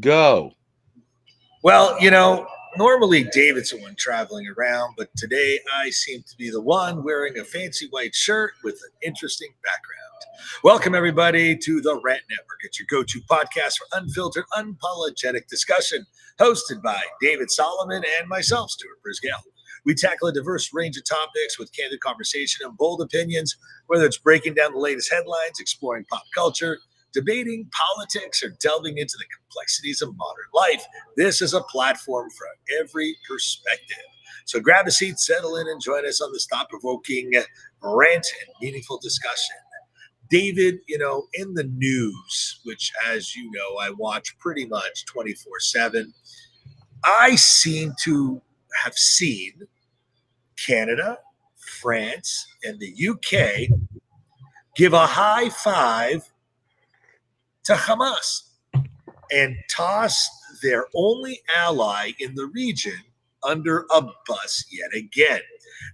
Go. Well, normally David's the one traveling around, but today I seem to be the one wearing a fancy white shirt with an interesting background. Welcome, everybody, to the Rant Network. It's your go to podcast for unfiltered, unapologetic discussion, hosted by David Solomon and myself, Stuart Brisgale. We tackle a diverse range of topics with candid conversation and bold opinions, whether it's breaking down the latest headlines, exploring pop culture, debating politics, or delving into the complexities of modern life. This is a platform for every perspective. So grab a seat, settle in, and join us on this thought provoking rant and meaningful discussion. David, in the news, which, as you know, I watch pretty much 24/7, I seem to have seen Canada, France, and the UK give a high five to Hamas and toss their only ally in the region under a bus yet again.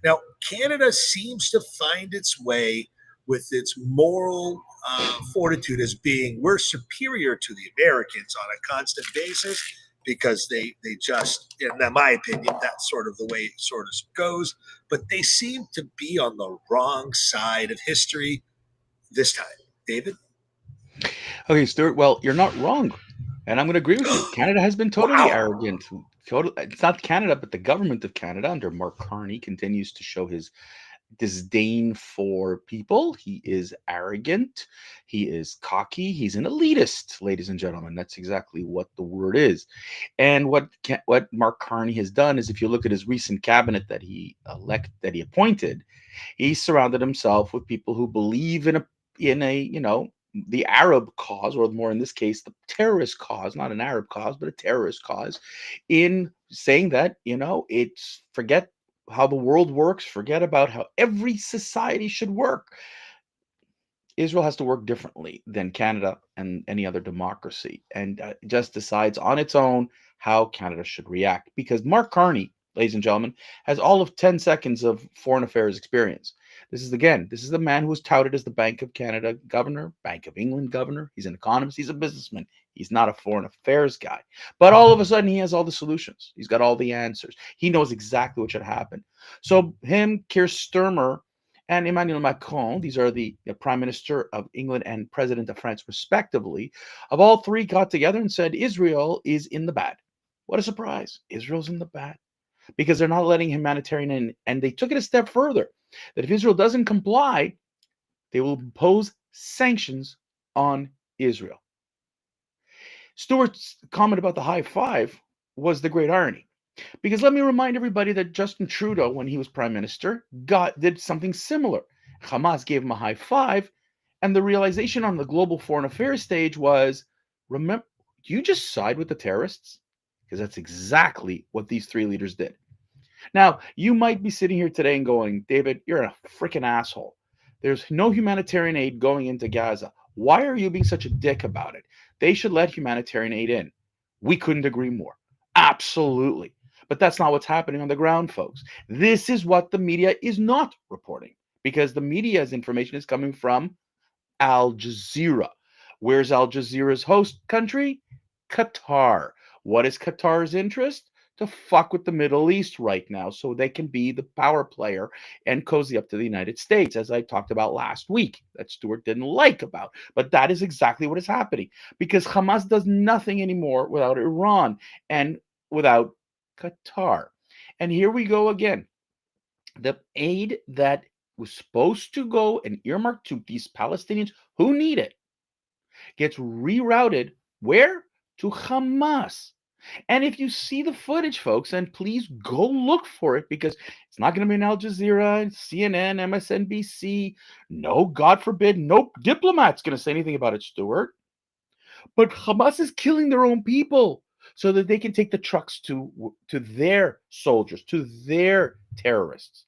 Now, Canada seems to find its way with its moral fortitude as being we're superior to the Americans on a constant basis because they just, in my opinion, that's sort of the way it sort of goes. But they seem to be on the wrong side of history this time. David? Okay, Stuart. Well, you're not wrong, and I'm going to agree with you. Canada has been totally Wow. arrogant. It's not Canada, but the government of Canada under Mark Carney continues to show his disdain for people. He is arrogant. He is cocky. He's an elitist, ladies and gentlemen. That's exactly what the word is. And what Mark Carney has done is, if you look at his recent cabinet that he appointed, he surrounded himself with people who believe in a the Arab cause, or more in this case, the terrorist cause, not an Arab cause, but a terrorist cause, in saying that, it's forget how the world works, forget about how every society should work. Israel has to work differently than Canada and any other democracy, and just decides on its own how Canada should react. Because Mark Carney, ladies and gentlemen, has all of 10 seconds of foreign affairs experience. This is the man who was touted as the Bank of Canada governor, Bank of England governor. He's an economist, he's a businessman. He's not a foreign affairs guy. But all of a sudden, he has all the solutions. He's got all the answers. He knows exactly what should happen. So, him, Keir Starmer, and Emmanuel Macron, these are the Prime Minister of England and President of France, respectively, of all three got together and said Israel is in the bad. What a surprise. Israel's in the bad because they're not letting humanitarian in. And they took it a step further that if Israel doesn't comply, they will impose sanctions on Israel. Stewart's comment about the high five was the great irony. Because let me remind everybody that Justin Trudeau, when he was prime minister, did something similar. Hamas gave him a high five, and the realization on the global foreign affairs stage was, remember, you just side with the terrorists? Because that's exactly what these three leaders did. Now, you might be sitting here today and going, David, you're a freaking asshole. There's no humanitarian aid going into Gaza. Why are you being such a dick about it? They should let humanitarian aid in. We couldn't agree more. Absolutely. But that's not what's happening on the ground, folks. This is what the media is not reporting, because the media's information is coming from Al Jazeera. Where's Al Jazeera's host country? Qatar. What is Qatar's interest? To fuck with the Middle East right now so they can be the power player and cozy up to the United States, as I talked about last week, that Stuart didn't like about. But that is exactly what is happening, because Hamas does nothing anymore without Iran and without Qatar. And here we go again. The aid that was supposed to go and earmarked to these Palestinians who need it gets rerouted where? To Hamas. And if you see the footage, folks, and please go look for it, because it's not going to be in Al Jazeera, CNN, MSNBC. No, God forbid, no diplomat's going to say anything about it, Stuart. But Hamas is killing their own people so that they can take the trucks to their soldiers, to their terrorists.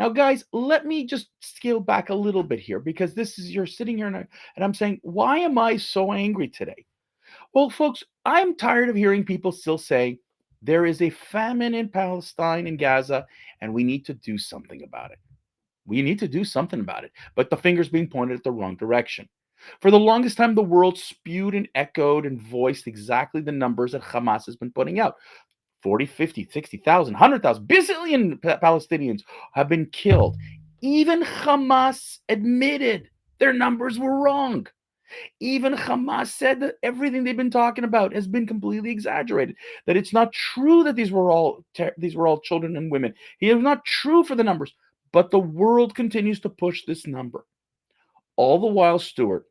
Now, guys, let me just scale back a little bit here, because you're sitting here and I'm saying, why am I so angry today? Well, folks, I'm tired of hearing people still say there is a famine in Palestine and Gaza, and we need to do something about it. We need to do something about it. But the finger's being pointed at the wrong direction. For the longest time, the world spewed and echoed and voiced exactly the numbers that Hamas has been putting out. 40, 50, 60,000, 100,000, bazillion Palestinians have been killed. Even Hamas admitted their numbers were wrong. Even Hamas said that everything they've been talking about has been completely exaggerated. That it's not true that these were all children and women. It is not true for the numbers. But the world continues to push this number. All the while, Stuart,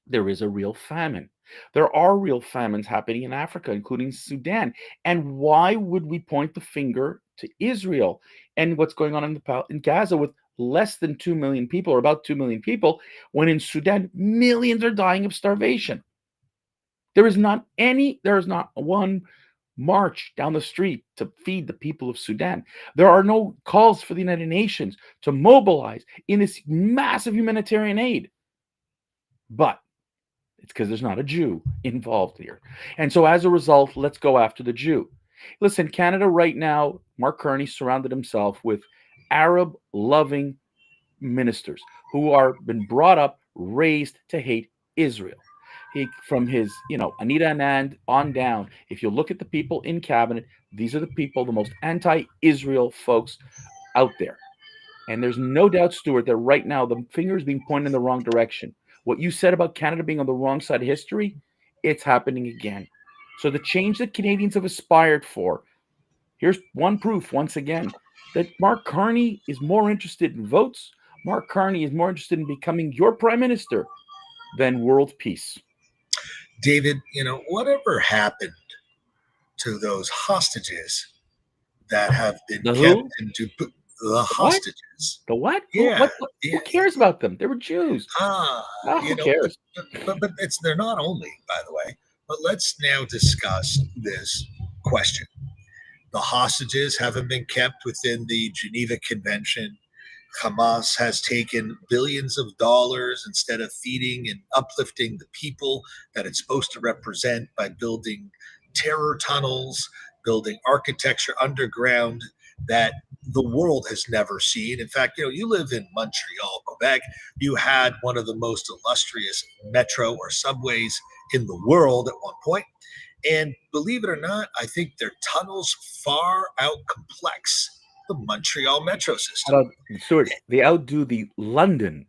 there is a real famine. There are real famines happening in Africa, including Sudan. And why would we point the finger to Israel and what's going on in Gaza with less than 2 million people, or about 2 million people, when in Sudan, millions are dying of starvation? There is not one march down the street to feed the people of Sudan. There are no calls for the United Nations to mobilize in this massive humanitarian aid. But it's because there's not a Jew involved here. And so as a result, let's go after the Jew. Listen, Canada right now, Mark Carney surrounded himself with Arab loving ministers who are been brought up, raised to hate Israel. From his, Anita Anand on down, if you look at the people in cabinet, these are the people, the most anti-Israel folks out there. And there's no doubt, Stuart, that right now the finger is being pointed in the wrong direction. What you said about Canada being on the wrong side of history, it's happening again. So the change that Canadians have aspired for, here's one proof once again that Mark Carney is more interested in votes. Mark Carney is more interested in becoming your prime minister than world peace. David, whatever happened to those hostages that have been The kept who? the The what? hostages? The what? Who? Yeah, What? yeah. Who cares about them? They were Jews. Ah, Who cares? but they're not only, by the way. But let's now discuss this question. The hostages haven't been kept within the Geneva Convention. Hamas has taken billions of dollars instead of feeding and uplifting the people that it's supposed to represent by building terror tunnels, building architecture underground that the world has never seen. In fact, you live in Montreal, Quebec. You had one of the most illustrious metro or subways in the world at one point. And believe it or not, I think their tunnels far out complex the Montreal metro system. How about, Stuart, they outdo the London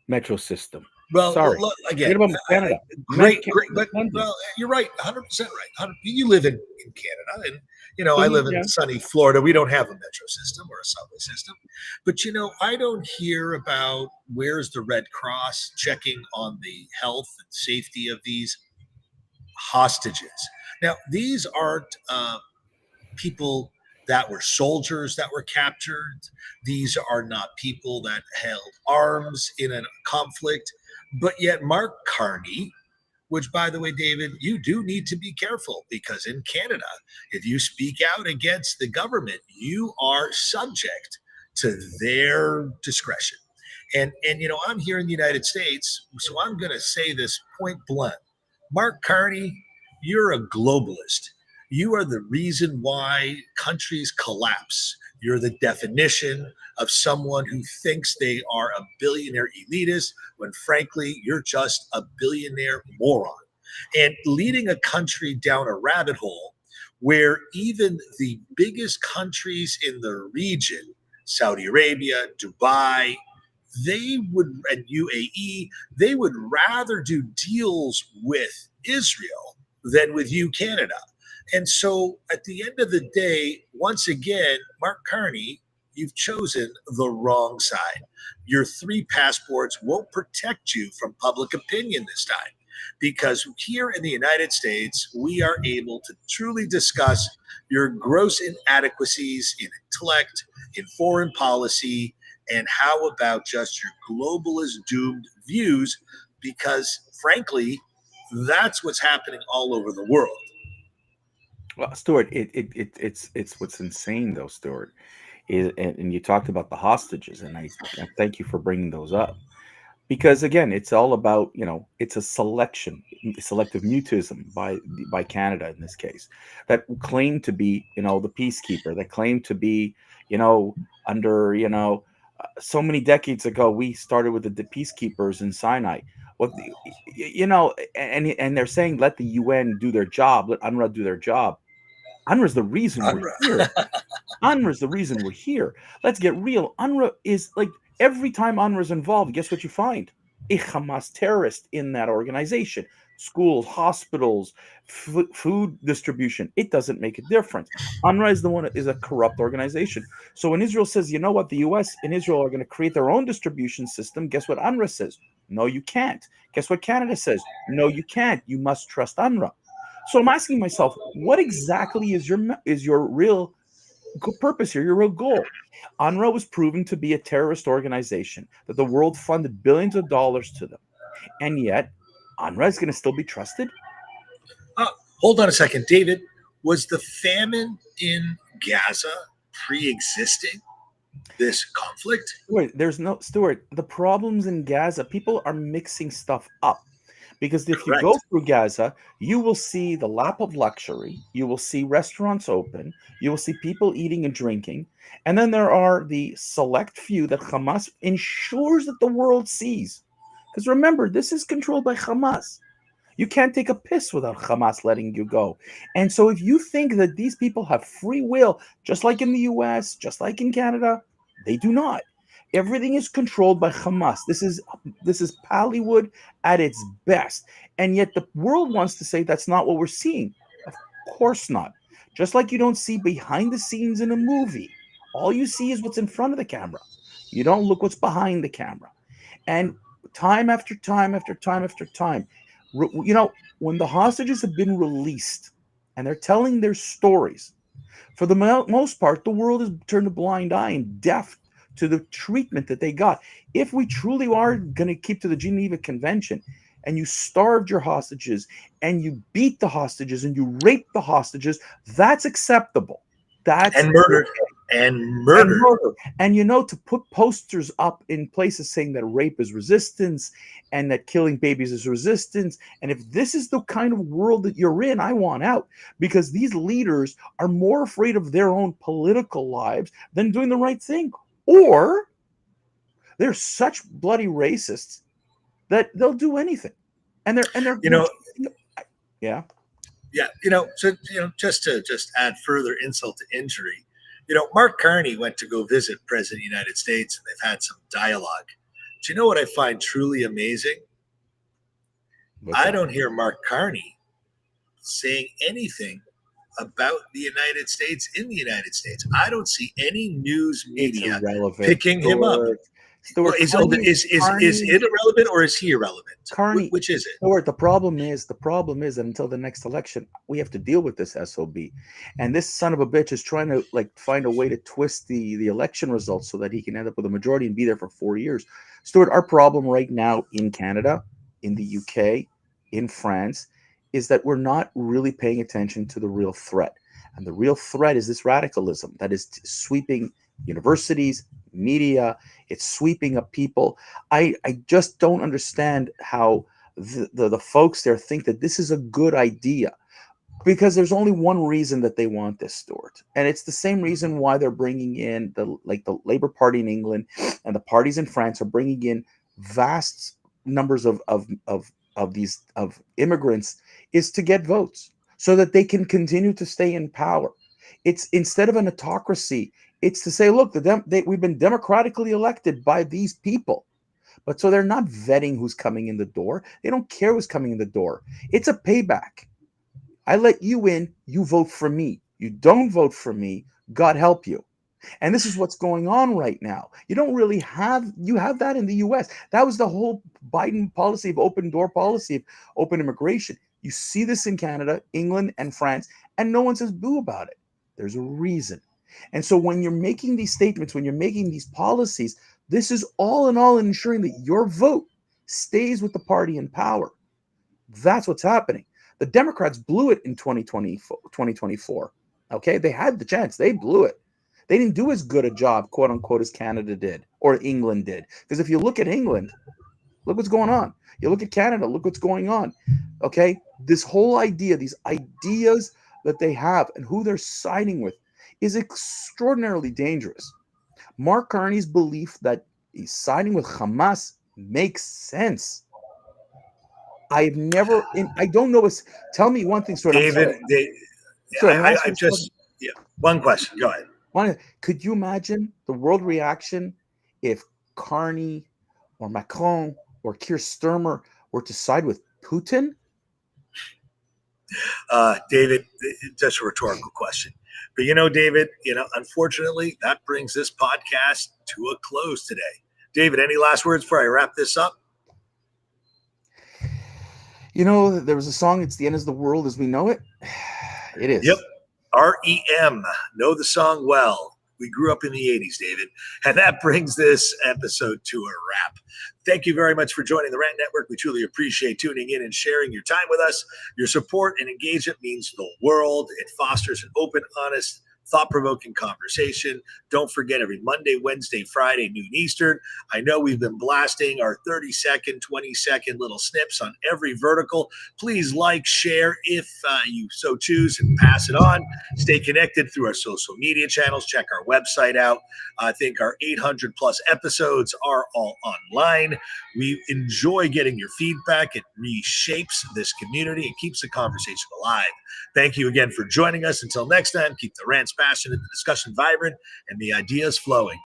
metro system. Well, Sorry. again, Forget about Canada. great, but London. well, you're right, 100% right. You live in Canada, and I live in Yeah. sunny Florida. We don't have a metro system or a subway system, but I don't hear about where's the Red Cross checking on the health and safety of these hostages. Now, these aren't people that were soldiers that were captured. These are not people that held arms in a conflict. But yet, Mark Carney, which, by the way, David, you do need to be careful because in Canada, if you speak out against the government, you are subject to their discretion. And I'm here in the United States, so I'm going to say this point blunt. Mark Carney, you're a globalist. You are the reason why countries collapse. You're the definition of someone who thinks they are a billionaire elitist when frankly, you're just a billionaire moron. And leading a country down a rabbit hole where even the biggest countries in the region, Saudi Arabia, Dubai, and UAE, they would rather do deals with Israel than with you, Canada. And so at the end of the day, once again, Mark Carney, you've chosen the wrong side. Your 3 passports won't protect you from public opinion this time because here in the United States, we are able to truly discuss your gross inadequacies in intellect, in foreign policy, and how about just your globalist doomed views because frankly, that's what's happening all over the world. Well, Stuart, it's what's insane though, Stuart, is and you talked about the hostages, and I thank you for bringing those up because again, it's all about it's a selective mutism by Canada in this case that claim to be the peacekeeper, that claim to be you know under so many decades ago we started with the peacekeepers in Sinai. Well, and they're saying let the UN do their job, let UNRWA do their job. UNRWA's the reason we're here. UNRWA's the reason we're here. Let's get real. UNRWA is like every time UNRWA's involved, guess what you find? A Hamas terrorist in that organization. Schools, hospitals, food distribution. It doesn't make a difference. UNRWA is the one is a corrupt organization. So when Israel says, you know what, the US and Israel are going to create their own distribution system, guess what UNRWA says? No, you can't. Guess what Canada says? No, you can't. You must trust UNRWA. So I'm asking myself, what exactly is your real purpose here, your real goal? UNRWA was proven to be a terrorist organization that the world funded billions of dollars to them, and yet UNRWA is going to still be trusted. Hold on a second, David. Was the famine in Gaza pre-existing this conflict? Stuart, the problems in Gaza, people are mixing stuff up. Because if Correct. you go through Gaza, you will see the lap of luxury, you will see restaurants open, you will see people eating and drinking, and then there are the select few that Hamas ensures that the world sees. Because remember, this is controlled by Hamas. You can't take a piss without Hamas letting you go. And so if you think that these people have free will, just like in the US, just like in Canada, they do not. Everything is controlled by Hamas. This is Hollywood at its best. And yet the world wants to say that's not what we're seeing. Of course not. Just like you don't see behind the scenes in a movie. All you see is what's in front of the camera. You don't look what's behind the camera. And time after time after time after time, when the hostages have been released and they're telling their stories, for the most part, the world has turned a blind eye and deaf to the treatment that they got. If we truly are going to keep to the Geneva Convention, and you starved your hostages, and you beat the hostages, and you raped the hostages, that's acceptable. That's and murder. And murder. And to put posters up in places saying that rape is resistance and that killing babies is resistance. And if this is the kind of world that you're in, I want out, because these leaders are more afraid of their own political lives than doing the right thing. Or they're such bloody racists that they'll do anything. And they're yeah. Yeah, just to add further insult to injury, Mark Carney went to go visit President of the United States, and they've had some dialogue. Do you know what I find truly amazing? I don't hear Mark Carney saying anything about the United States in the United States. I don't see any news media picking him up. Stuart, is it irrelevant, or is he irrelevant? Carney, which is it? Stuart, the problem is that until the next election, we have to deal with this SOB, and this son of a bitch is trying to find a way to twist the election results so that he can end up with a majority and be there for 4 years. Stuart, our problem right now in Canada, in the UK, in France, is that we're not really paying attention to the real threat, and the real threat is this radicalism that is sweeping universities, media. It's sweeping up people. I just don't understand how the folks there think that this is a good idea, because there's only one reason that they want this, Stuart, and it's the same reason why they're bringing in the Labour Party in England and the parties in France are bringing in vast numbers of immigrants, is to get votes so that they can continue to stay in power. It's instead of an autocracy, it's to say, look, we've been democratically elected by these people. But so they're not vetting who's coming in the door. They don't care who's coming in the door. It's a payback. I let you in, you vote for me. You don't vote for me, God help you. And this is what's going on right now. You have that in the US. That was the whole Biden policy of open door policy, of open immigration. You see this in Canada, England, and France, and no one says boo about it. There's a reason. And so when you're making these statements, when you're making these policies, this is all in all ensuring that your vote stays with the party in power. That's what's happening. The Democrats blew it in 2024. Okay, they had the chance. They blew it. They didn't do as good a job, quote unquote, as Canada did or England did. Because if you look at England, look what's going on. You look at Canada, look what's going on. Okay, this whole idea, these ideas that they have and who they're siding with is extraordinarily dangerous. Mark Carney's belief that he's siding with Hamas makes sense. I've never, I don't know. Tell me one thing, Stuart. I'm sorry. David, Sorry, I'm gonna ask I you just, yeah, one question. Go ahead. could you imagine the world reaction if Carney or Macron or Keir Starmer were to side with Putin? David, just a rhetorical question. But David, unfortunately, that brings this podcast to a close today. David, any last words before I wrap this up? There was a song, "It's the End of the World as We Know It." It is. Yep. REM. Know the song well. We grew up in the 80s, David. And that brings this episode to a wrap. Thank you very much for joining the Rant Network. We truly appreciate tuning in and sharing your time with us. Your support and engagement means the world. It fosters an open, honest, thought-provoking conversation. Don't forget, every Monday, Wednesday, Friday, noon Eastern. I know we've been blasting our 30-second, 20-second little snips on every vertical. Please like, share if you so choose, and pass it on. Stay connected through our social media channels. Check our website out. I think our 800-plus episodes are all online. We enjoy getting your feedback. It reshapes this community and keeps the conversation alive. Thank you again for joining us. Until next time, keep the rants passionate, the discussion vibrant, and the ideas flowing.